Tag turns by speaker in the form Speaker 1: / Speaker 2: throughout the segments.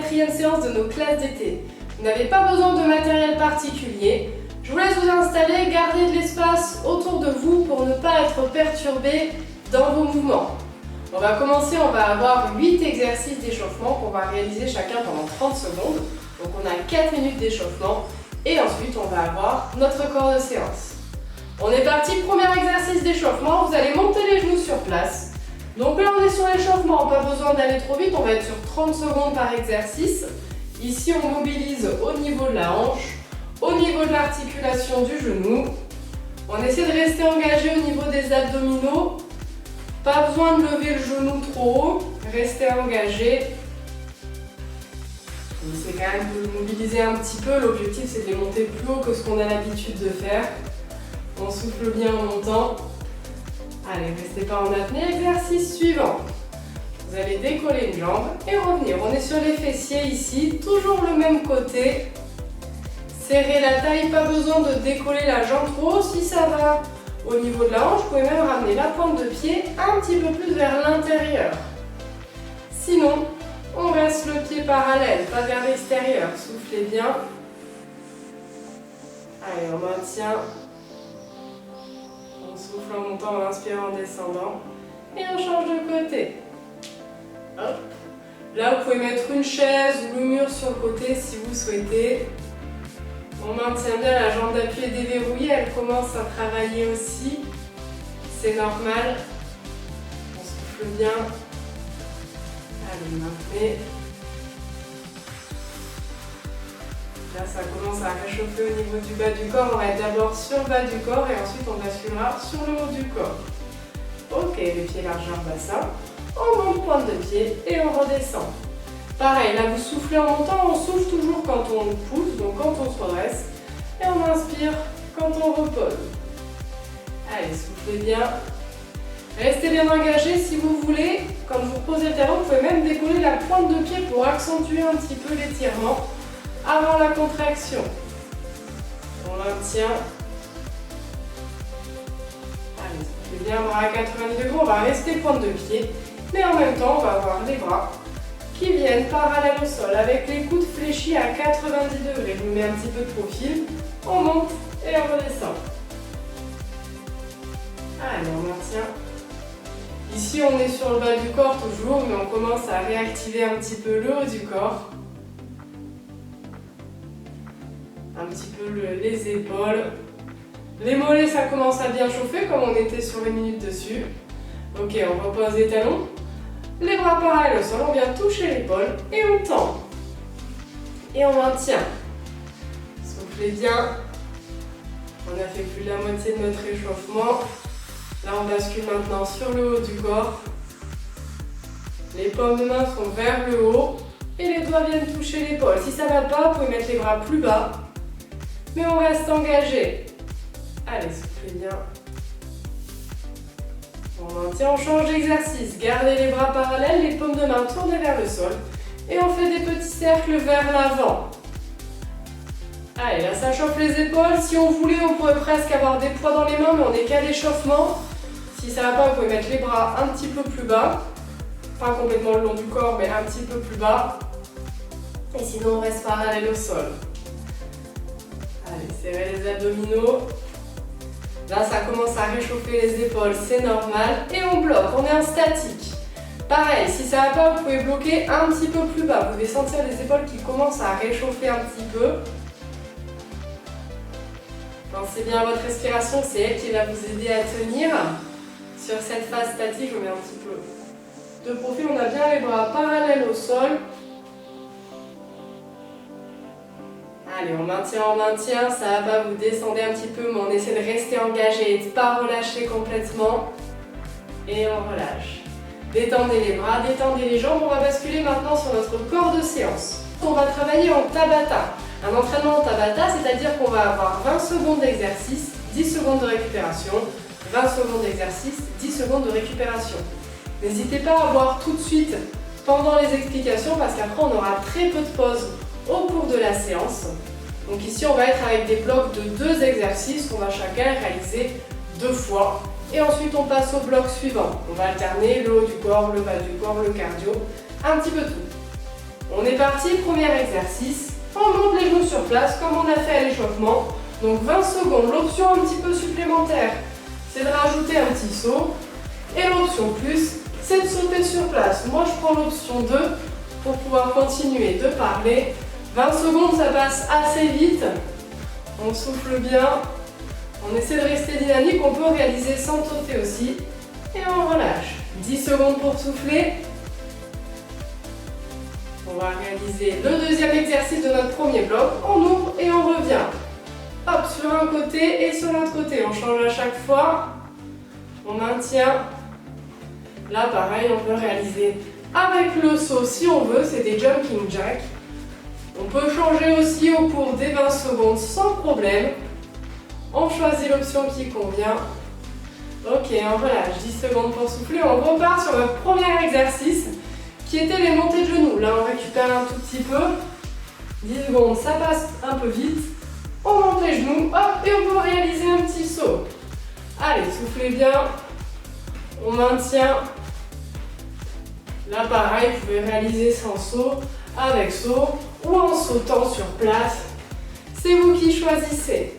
Speaker 1: 4e séance de nos classes d'été. Vous n'avez pas besoin de matériel particulier. Je vous laisse vous installer, garder de l'espace autour de vous pour ne pas être perturbé dans vos mouvements. On va commencer, on va avoir 8 exercices d'échauffement qu'on va réaliser chacun pendant 30 secondes. Donc on a 4 minutes d'échauffement et ensuite on va avoir notre corps de séance. On est parti, premier exercice d'échauffement, vous allez monter les genoux sur place. Donc là on est sur l'échauffement, pas besoin d'aller trop vite, on va être sur 30 secondes par exercice. Ici on mobilise au niveau de la hanche, au niveau de l'articulation du genou. On essaie de rester engagé au niveau des abdominaux. Pas besoin de lever le genou trop haut, restez engagé. On essaie quand même de le mobiliser un petit peu, l'objectif c'est de les monter plus haut que ce qu'on a l'habitude de faire. On souffle bien en montant. Allez, restez pas en apnée. Exercice suivant. Vous allez décoller une jambe et revenir. On est sur les fessiers ici, toujours le même côté. Serrez la taille, pas besoin de décoller la jambe trop haut. Si ça va au niveau de la hanche, vous pouvez même ramener la pointe de pied un petit peu plus vers l'intérieur. Sinon, on reste le pied parallèle, pas vers l'extérieur. Soufflez bien. Allez, on maintient. On souffle en montant, on inspire en descendant. Et on change de côté. Hop. Là, vous pouvez mettre une chaise ou le mur sur le côté si vous souhaitez. On maintient bien la jambe d'appui est déverrouillée, elle commence à travailler aussi. C'est normal. On souffle bien. Allez, maintenez. Là, ça commence à réchauffer au niveau du bas du corps. On va être d'abord sur le bas du corps et ensuite on basculera sur le haut du corps. Ok, les pieds largeur bassin. On monte pointe de pied et on redescend. Pareil, là vous soufflez en montant, on souffle toujours quand on pousse, donc quand on se redresse. Et on inspire quand on repose. Allez, soufflez bien. Restez bien engagé si vous voulez. Quand vous posez le talon, vous pouvez même décoller la pointe de pied pour accentuer un petit peu l'étirement avant la contraction. On maintient. Allez, soufflez bien, bras à 90 degrés. On va rester pointe de pied, mais en même temps, on va avoir les bras qui viennent parallèles au sol avec les coudes fléchis à 90 degrés. Je me mets un petit peu de profil, on monte et on redescend. Allez, on maintient. Ici, on est sur le bas du corps toujours, mais on commence à réactiver un petit peu le haut du corps. Un petit peu les épaules. Les mollets, ça commence à bien chauffer comme on était sur les minutes dessus. Ok, on repose les talons. Les bras parallèles au sol, on vient toucher l'épaule et on tend. Et on maintient. Soufflez bien. On a fait plus de la moitié de notre échauffement. Là, on bascule maintenant sur le haut du corps. Les paumes de main sont vers le haut et les doigts viennent toucher l'épaule. Si ça ne va pas, vous pouvez mettre les bras plus bas. Mais on reste engagé. Allez, soufflez bien. On maintient, on change d'exercice. Gardez les bras parallèles, les paumes de main tournées vers le sol. Et on fait des petits cercles vers l'avant. Allez, là ça chauffe les épaules. Si on voulait, on pourrait presque avoir des poids dans les mains, mais on n'est qu'à l'échauffement. Si ça ne va pas, vous pouvez mettre les bras un petit peu plus bas. Pas complètement le long du corps, mais un petit peu plus bas. Et sinon, on reste parallèle au sol. Allez, serrez les abdominaux. Là, ça commence à réchauffer les épaules, c'est normal. Et on bloque, on est en statique. Pareil, si ça ne va pas, vous pouvez bloquer un petit peu plus bas. Vous pouvez sentir les épaules qui commencent à réchauffer un petit peu. Pensez bien à votre respiration, c'est elle qui va vous aider à tenir. Sur cette phase statique, je mets un petit peu de profil. On a bien les bras parallèles au sol. Allez, on maintient, ça va pas, vous descendez un petit peu, mais on essaie de rester engagé et de ne pas relâcher complètement. Et on relâche. Détendez les bras, détendez les jambes. On va basculer maintenant sur notre corps de séance. On va travailler en Tabata. Un entraînement en Tabata, c'est-à-dire qu'on va avoir 20 secondes d'exercice, 10 secondes de récupération, 20 secondes d'exercice, 10 secondes de récupération. N'hésitez pas à voir tout de suite pendant les explications parce qu'après on aura très peu de pauses au cours de la séance. Donc ici on va être avec des blocs de 2 exercices qu'on va chacun réaliser 2 fois. Et ensuite on passe au bloc suivant. On va alterner le haut du corps, le bas du corps, le cardio, un petit peu tout. On est parti, premier exercice. On monte les genoux sur place comme on a fait à l'échauffement. Donc 20 secondes. L'option un petit peu supplémentaire, c'est de rajouter un petit saut. Et l'option plus, c'est de sauter sur place. Moi, je prends l'option 2 pour pouvoir continuer de parler. 20 secondes, ça passe assez vite. On souffle bien. On essaie de rester dynamique. On peut réaliser sans sauter aussi. Et on relâche. 10 secondes pour souffler. On va réaliser le deuxième exercice de notre premier bloc. On ouvre et on revient. Hop, sur un côté et sur l'autre côté. On change à chaque fois. On maintient. Là, pareil, on peut réaliser avec le saut si on veut. C'est des jumping jacks. On peut changer aussi au cours des 20 secondes sans problème. On choisit l'option qui convient. Ok, on relâche. 10 secondes pour souffler. On repart sur notre premier exercice qui était les montées de genoux. Là, on récupère un tout petit peu. 10 secondes, ça passe un peu vite. On monte les genoux, hop, et on peut réaliser un petit saut. Allez, soufflez bien. On maintient. Là, pareil, vous pouvez réaliser sans saut, avec saut ou en sautant sur place. C'est vous qui choisissez.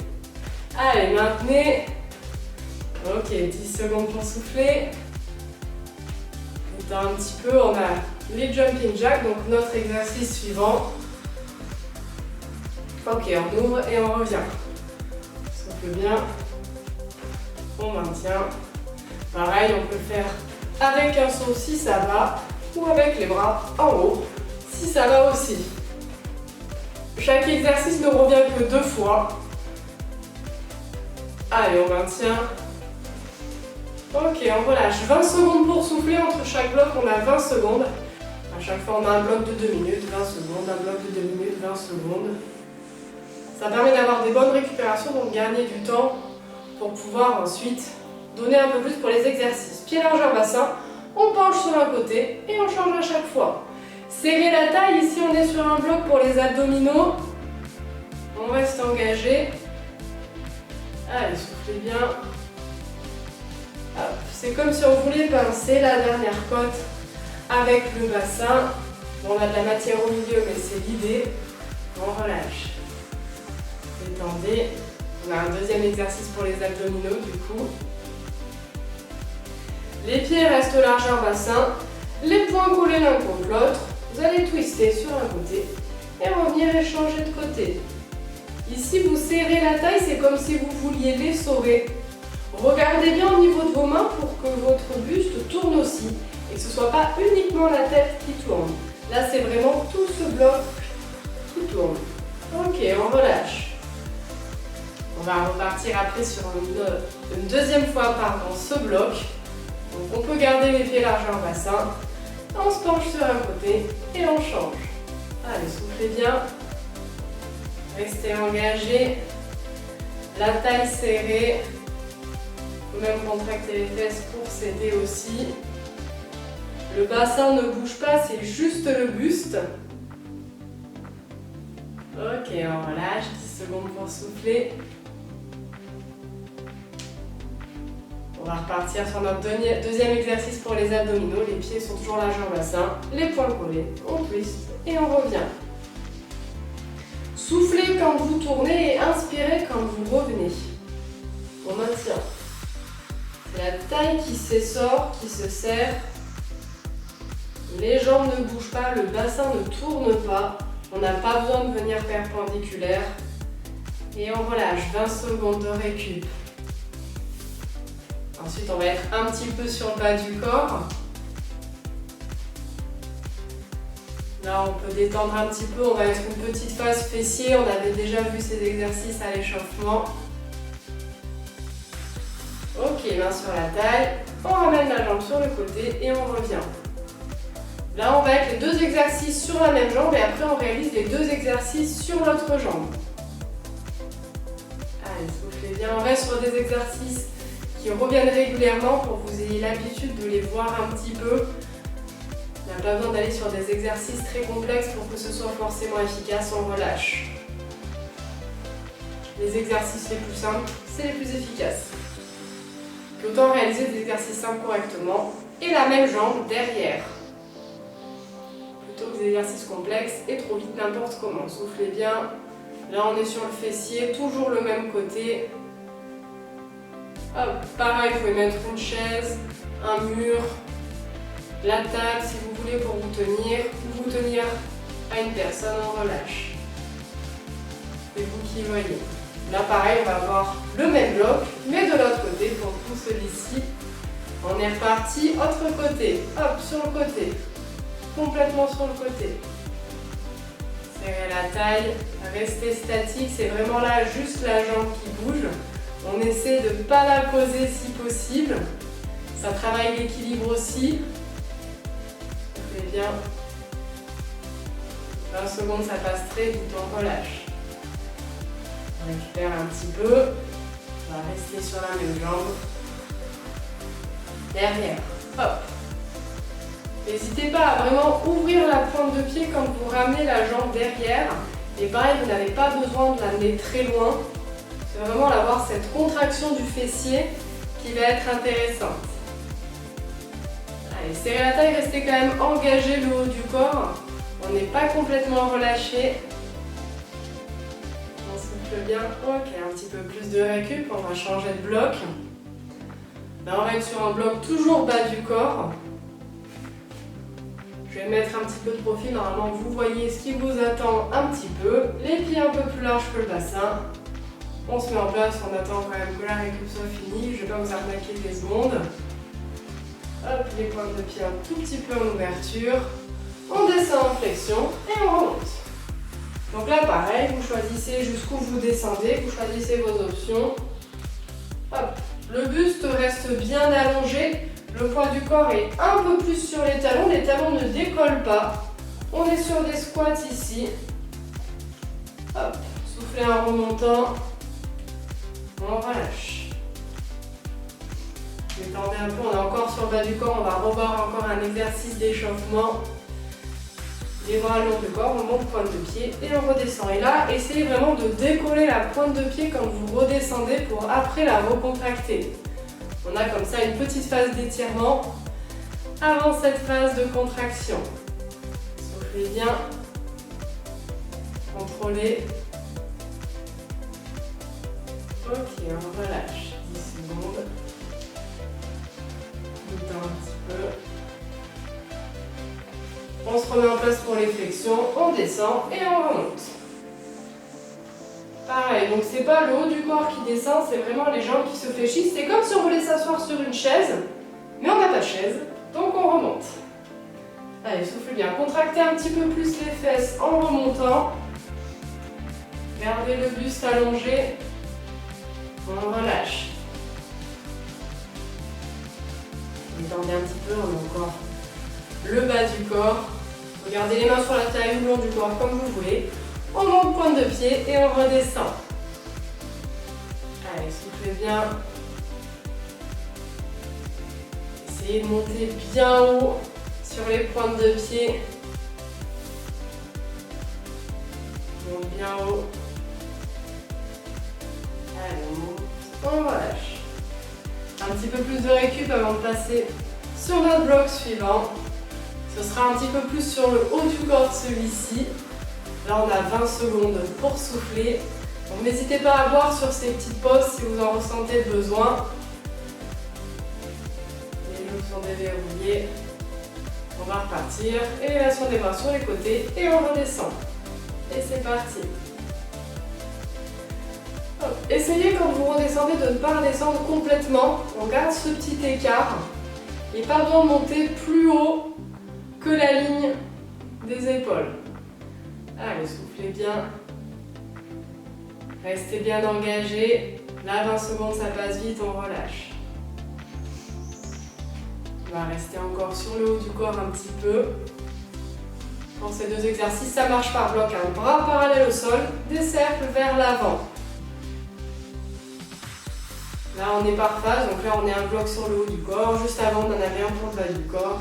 Speaker 1: Allez, maintenez. Ok, 10 secondes pour souffler. Un petit peu, on a les jumping jacks, donc notre exercice suivant. Ok, on ouvre et on revient. Souffle bien. On maintient. Pareil, on peut le faire avec un saut si ça va, ou avec les bras en haut si ça va aussi. Chaque exercice ne revient que 2 fois. Allez, on maintient. Ok, on relâche. 20 secondes pour souffler. Entre chaque bloc, on a 20 secondes. À chaque fois, on a un bloc de 2 minutes, 20 secondes, un bloc de 2 minutes, 20 secondes. Ça permet d'avoir des bonnes récupérations, donc gagner du temps pour pouvoir ensuite donner un peu plus pour les exercices. Pied largeur bassin, on penche sur un côté et on change à chaque fois. Serrer la taille, ici on est sur un bloc pour les abdominaux. On reste engagé. Allez, soufflez bien. C'est comme si on voulait pincer la dernière côte avec le bassin. Bon, on a de la matière au milieu, mais c'est l'idée. On relâche. Détendez. On a un deuxième exercice pour les abdominaux du coup. Les pieds restent largeur bassin. Les poings collés l'un contre l'autre. Vous allez twister sur un côté et revenir et changer de côté. Ici, vous serrez la taille, c'est comme si vous vouliez l'essorer. Regardez bien au niveau de vos mains pour que votre buste tourne aussi et que ce ne soit pas uniquement la tête qui tourne. Là, c'est vraiment tout ce bloc qui tourne. Ok, on relâche. On va repartir après sur une deuxième fois ce bloc. Donc, on peut garder les pieds largeur bassin. On se penche sur un côté et on change. Allez, soufflez bien. Restez engagé. La taille serrée. Vous pouvez même contracter les fesses pour s'aider aussi. Le bassin ne bouge pas, c'est juste le buste. Ok, on relâche. 10 secondes pour souffler. On va repartir sur notre deuxième exercice pour les abdominaux. Les pieds sont toujours largeur bassin, les poings collés, on twist et on revient. Soufflez quand vous tournez et inspirez quand vous revenez. On maintient. C'est la taille qui s'essore, qui se serre. Les jambes ne bougent pas, le bassin ne tourne pas. On n'a pas besoin de venir perpendiculaire. Et on relâche. 20 secondes de récup. Ensuite, on va être un petit peu sur le bas du corps. Là, on peut détendre un petit peu. On va mettre une petite phase fessier. On avait déjà vu ces exercices à l'échauffement. Ok, main sur la taille. On ramène la jambe sur le côté et on revient. Là, on va être les 2 exercices sur la même jambe et après, on réalise les 2 exercices sur l'autre jambe. Allez, soufflez bien. On reste sur des exercices qui reviennent régulièrement pour que vous ayez l'habitude de les voir un petit peu. Il n'y a pas besoin d'aller sur des exercices très complexes pour que ce soit forcément efficace, on relâche. Les exercices les plus simples, c'est les plus efficaces. Puis autant réaliser des exercices simples correctement et la même jambe derrière. Plutôt que des exercices complexes et trop vite n'importe comment. Soufflez bien. Là on est sur le fessier, toujours le même côté. Hop, pareil, vous pouvez mettre une chaise, un mur, la table si vous voulez pour vous tenir, ou vous tenir à une personne en relâche. C'est vous qui voyez. Là pareil, on va avoir le même bloc, mais de l'autre côté pour tout celui-ci. On est reparti, autre côté, hop, sur le côté, complètement sur le côté. Serrez la taille, restez statique, c'est vraiment là juste la jambe qui bouge. On essaie de ne pas la poser si possible. Ça travaille l'équilibre aussi. Soufflez bien. 20 secondes, ça passe très vite, on relâche. On récupère un petit peu. On va rester sur la même jambe. Derrière. Hop. N'hésitez pas à vraiment ouvrir la pointe de pied quand vous ramenez la jambe derrière. Et pareil, vous n'avez pas besoin de l'amener très loin. C'est vraiment d'avoir cette contraction du fessier qui va être intéressante. Allez, serrez la taille, restez quand même engagé le haut du corps. On n'est pas complètement relâché. On souffle bien. Ok, un petit peu plus de récup. On va changer de bloc. Là, on va être sur un bloc toujours bas du corps. Je vais mettre un petit peu de profil. Normalement, vous voyez ce qui vous attend un petit peu. Les pieds un peu plus larges que le bassin. On se met en place, on attend quand même que la récup soit finie. Je ne vais pas vous arnaquer des secondes. Hop, les pointes de pied un tout petit peu en ouverture. On descend en flexion et on remonte. Donc là, pareil, vous choisissez jusqu'où vous descendez, vous choisissez vos options. Hop, le buste reste bien allongé. Le poids du corps est un peu plus sur les talons ne décollent pas. On est sur des squats ici. Hop, soufflez en remontant. On relâche. Détendez un peu, on est encore sur le bas du corps, on va revoir encore un exercice d'échauffement. Les bras le long du corps, on monte pointe de pied et on redescend. Et là, essayez vraiment de décoller la pointe de pied quand vous redescendez pour après la recontracter. On a comme ça une petite phase d'étirement avant cette phase de contraction. Soufflez bien, contrôlez. Ok, on relâche. 10 secondes. On détend un petit peu. On se remet en place pour les flexions, on descend et on remonte. Pareil, donc c'est pas le haut du corps qui descend, c'est vraiment les jambes qui se fléchissent. C'est comme si on voulait s'asseoir sur une chaise, mais on n'a pas de chaise, donc on remonte. Allez, soufflez bien. Contractez un petit peu plus les fesses en remontant. Gardez le buste allongé. On relâche. Détendez un petit peu, on a encore le bas du corps. Regardez les mains sur la taille ou le long du corps comme vous voulez. On monte pointe de pied et on redescend. Allez, soufflez bien. Essayez de monter bien haut sur les pointes de pied. On monte bien haut. Allez, on monte. On relâche. Un petit peu plus de récup avant de passer sur notre bloc suivant. Ce sera un petit peu plus sur le haut du corps de celui-ci. Là, on a 20 secondes pour souffler. Donc, n'hésitez pas à voir sur ces petites pauses si vous en ressentez le besoin. Les genoux sont déverrouillés. On va repartir. Élévation des bras sur les côtés et on redescend. Et c'est parti. Hop. Essayez quand vous redescendez de ne pas redescendre complètement. On garde ce petit écart. Et pas besoin de monter plus haut que la ligne des épaules. Allez, soufflez bien. Restez bien engagé. Là, 20 secondes, ça passe vite, on relâche. On va rester encore sur le haut du corps un petit peu. Pour ces deux exercices, ça marche par bloc. Un bras parallèle au sol, des cercles vers l'avant. Là, on est par phase, donc là, on est un bloc sur le haut du corps. Juste avant, on en avait un pour le bas du corps.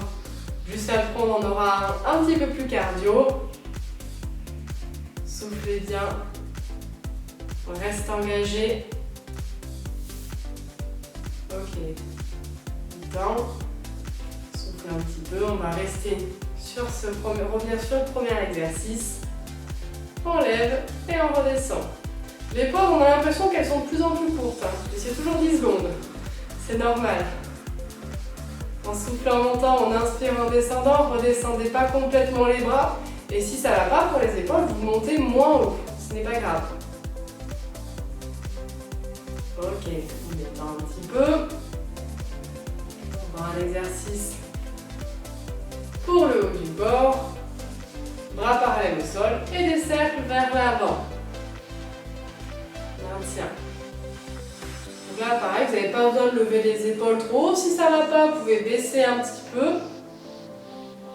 Speaker 1: Juste après, on aura un petit peu plus cardio. Soufflez bien. On reste engagé. Ok. Détend. Soufflez un petit peu. On va rester revenir sur le premier exercice. On lève et on redescend. Les pauses, on a l'impression qu'elles sont de plus en plus courtes. Et c'est toujours 10 secondes. C'est normal. En soufflant en montant, on inspire en descendant. Redescendez pas complètement les bras. Et si ça ne va pas pour les épaules, vous montez moins haut. Ce n'est pas grave. Ok, on détend un petit peu. On va un exercice pour le haut du corps. Bras parallèles au sol et des cercles vers l'avant. Maintien. Donc là, pareil, vous n'avez pas besoin de lever les épaules trop haut. Si ça ne va pas, vous pouvez baisser un petit peu.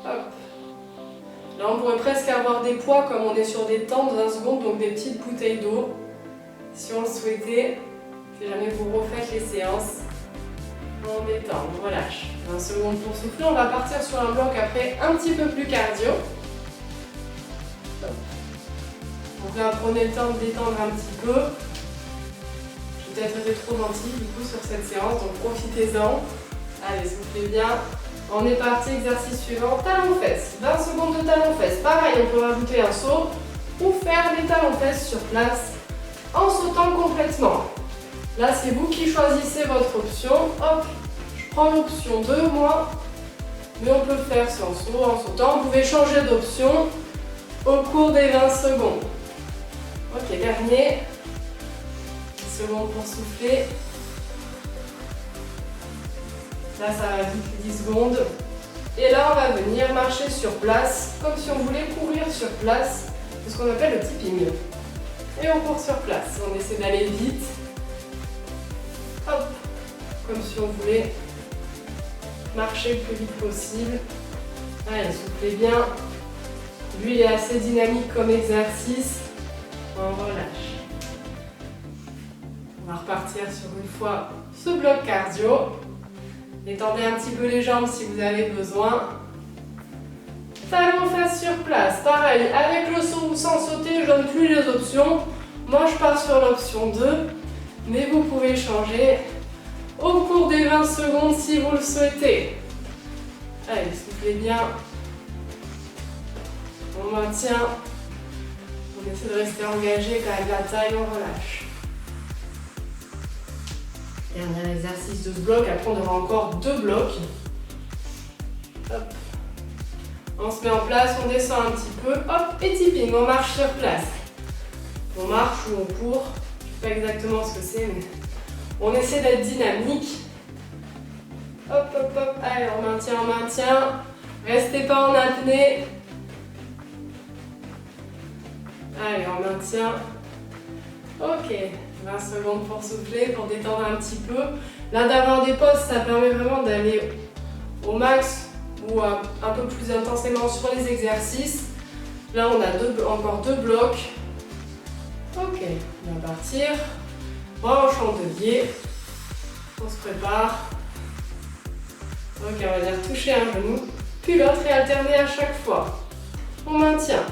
Speaker 1: Hop. Là, on pourrait presque avoir des poids comme on est sur des temps de 20 secondes, donc des petites bouteilles d'eau. Si on le souhaitait, si jamais vous refaites les séances, on détend, on relâche. 20 secondes pour souffler. On va partir sur un bloc après un petit peu plus cardio. Donc là, prenez le temps de détendre un petit peu. J'ai peut-être été trop gentille du coup sur cette séance, donc profitez-en. Allez, soufflez bien. On est parti, exercice suivant, talons-fesses. 20 secondes de talons-fesses. Pareil, on peut rajouter un saut ou faire des talons-fesses sur place en sautant complètement. Là, c'est vous qui choisissez votre option. Hop, je prends l'option 2, moi. Mais on peut le faire sans saut, en sautant. Vous pouvez changer d'option au cours des 20 secondes. Ok, dernier. 10 secondes pour souffler. Là, ça va vite, 10 secondes. Et là, on va venir marcher sur place, comme si on voulait courir sur place. C'est ce qu'on appelle le tipping. Et on court sur place. On essaie d'aller vite. Hop, comme si on voulait marcher le plus vite possible. Allez, soufflez bien. Lui, il est assez dynamique comme exercice. On relâche. On va repartir sur une fois ce bloc cardio. Détendez un petit peu les jambes si vous avez besoin. Talons fesses sur place. Pareil, avec le saut ou sans sauter, je donne plus les options. Moi, je pars sur l'option 2. Mais vous pouvez changer au cours des 20 secondes si vous le souhaitez. Allez, soufflez bien. On maintient. On essaie de rester engagé quand même la taille, on relâche. Dernier exercice de ce bloc, après on aura encore 2 blocs. Hop. On se met en place, on descend un petit peu, hop, et tipping, on marche sur place. On marche ou on court, je ne sais pas exactement ce que c'est, mais on essaie d'être dynamique. Hop, hop, hop, allez, on maintient. Restez pas en apnée. Allez, on maintient. Ok, 20 secondes pour souffler, pour détendre un petit peu. Là, d'avoir des pauses, ça permet vraiment d'aller au max ou un peu plus intensément sur les exercices. Là, on a encore 2 blocs. Ok, on va partir. Bras en chandelier. On se prépare. Ok, on va dire toucher un genou, puis l'autre et alterner à chaque fois. On maintient.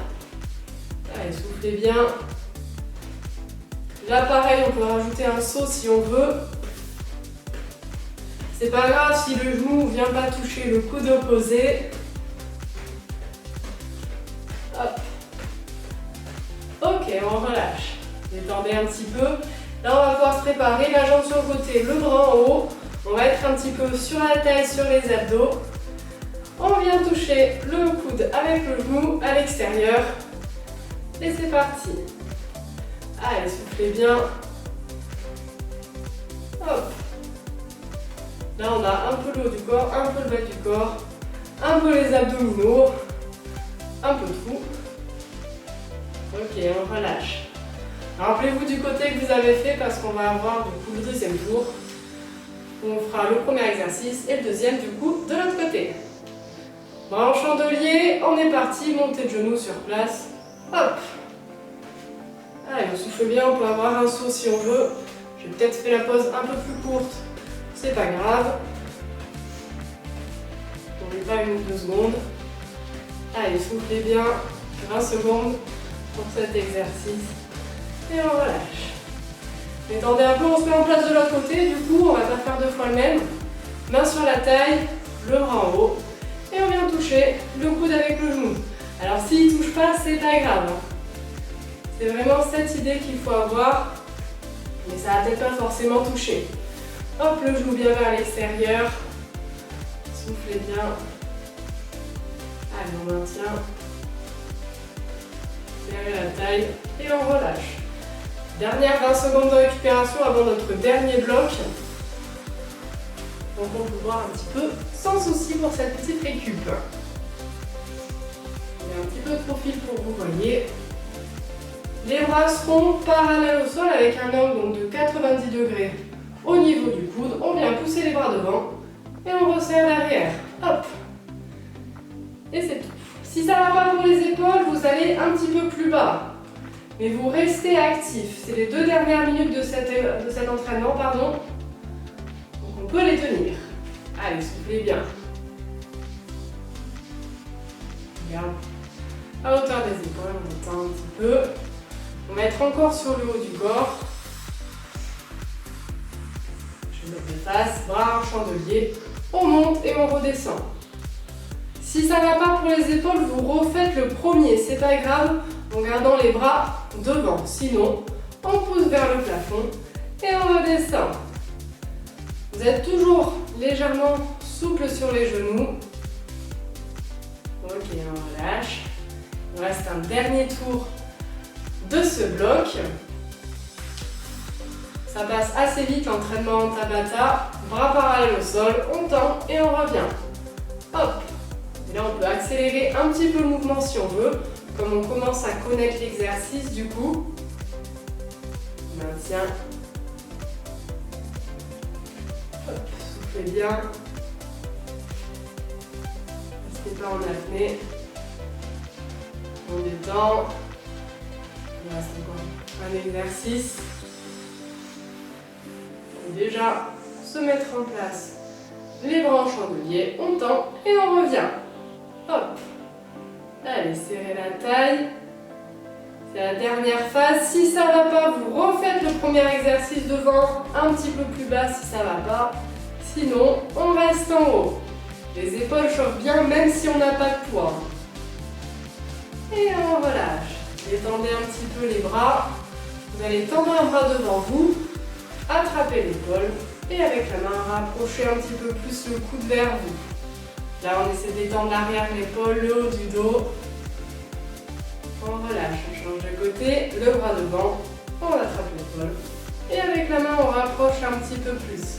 Speaker 1: Allez, soufflez bien. Là, pareil, on peut rajouter un saut si on veut. C'est pas grave si le genou ne vient pas toucher le coude opposé. Hop. Ok, on relâche. Détendez un petit peu. Là, on va pouvoir se préparer. La jambe sur le côté, le bras en haut. On va être un petit peu sur la taille, sur les abdos. On vient toucher le coude avec le genou à l'extérieur. Et c'est parti. Allez, soufflez bien. Hop. Là, on a un peu le haut du corps, un peu le bas du corps, un peu les abdominaux, un peu tout. Ok, on relâche. Rappelez-vous du côté que vous avez fait parce qu'on va avoir du coup le deuxième tour. On fera le premier exercice et le deuxième du coup de l'autre côté. Bras en chandelier, on est parti, montée de genoux sur place. Hop. Allez, on souffle bien, on peut avoir un saut si on veut. J'ai peut-être fait la pause un peu plus courte, c'est pas grave. On n'est pas 1 ou 2 secondes. Allez, soufflez bien, 20 secondes pour cet exercice. Et on relâche. Détendez un peu, on se met en place de l'autre côté. Du coup, on va pas faire 2 fois le même. Main sur la taille, le bras en haut. Et on vient toucher le coude avec le genou. Alors s'il ne touche pas, c'est pas grave. C'est vraiment cette idée qu'il faut avoir, mais ça va peut-être pas forcément toucher. Hop, le genou bien vers l'extérieur. Soufflez bien. Allez, on maintient. Serrez la taille et on relâche. Dernière 20 secondes de récupération avant notre dernier bloc. Donc on peut voir un petit peu sans souci pour cette petite récup. Il y a un petit peu de profil pour vous, voyez. Les bras seront parallèles au sol avec un angle donc de 90 degrés au niveau du coude. On vient pousser les bras devant et on resserre l'arrière. Hop. Et c'est tout. Si ça ne va pas pour les épaules, vous allez un petit peu plus bas. Mais vous restez actif. C'est les 2 dernières minutes de cet entraînement, pardon. Donc on peut les tenir. Allez, soufflez bien. Regarde. À hauteur des épaules, on étend un petit peu. On va être encore sur le haut du corps. Je me dépasse, bras en chandelier. On monte et on redescend. Si ça ne va pas pour les épaules, vous refaites le premier, c'est pas grave, en gardant les bras devant. Sinon, on pousse vers le plafond et on redescend. Vous êtes toujours légèrement souple sur les genoux. Ok, on relâche. Il reste un dernier tour de ce bloc. Ça passe assez vite l'entraînement en Tabata. Bras parallèles au sol, on tend et on revient. Hop. Et là, on peut accélérer un petit peu le mouvement si on veut, comme on commence à connaître l'exercice du coup. Maintien. Hop, soufflez bien. Restez pas en apnée. On détend. Il reste encore un exercice. Et déjà, se mettre en place les bras en chandelier, on tend et on revient. Hop. Allez, serrez la taille. C'est la dernière phase. Si ça ne va pas, vous refaites le premier exercice devant, un petit peu plus bas si ça ne va pas. Sinon, on reste en haut. Les épaules chauffent bien même si on n'a pas de poids. Et on relâche. Détendez un petit peu les bras. Vous allez tendre un bras devant vous, attraper l'épaule et avec la main rapprocher un petit peu plus le coude vers vous. Là, on essaie d'étendre l'arrière de l'épaule, le haut du dos. On relâche, on change de côté, le bras devant, on attrape l'épaule. Et avec la main, on rapproche un petit peu plus.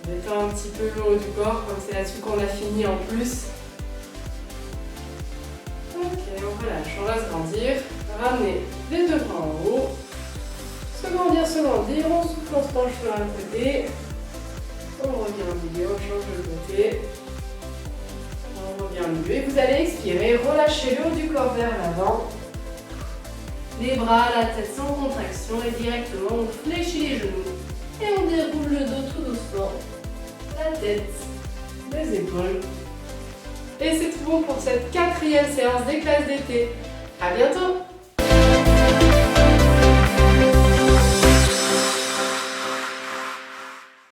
Speaker 1: On détend un petit peu le haut du corps, comme c'est là-dessus qu'on a fini en plus. Ok, on relâche, on va se grandir. Ramener les 2 bras en haut. Se grandir, on souffle, on se penche sur un côté. On revient au milieu, on change de côté. On revient au milieu et vous allez expirer, relâchez le haut du corps vers l'avant. Les bras, la tête sans contraction et directement on fléchit les genoux. Et on déroule le dos tout doucement. La tête, les épaules. Et c'est tout bon pour cette 4e séance des classes d'été. À bientôt!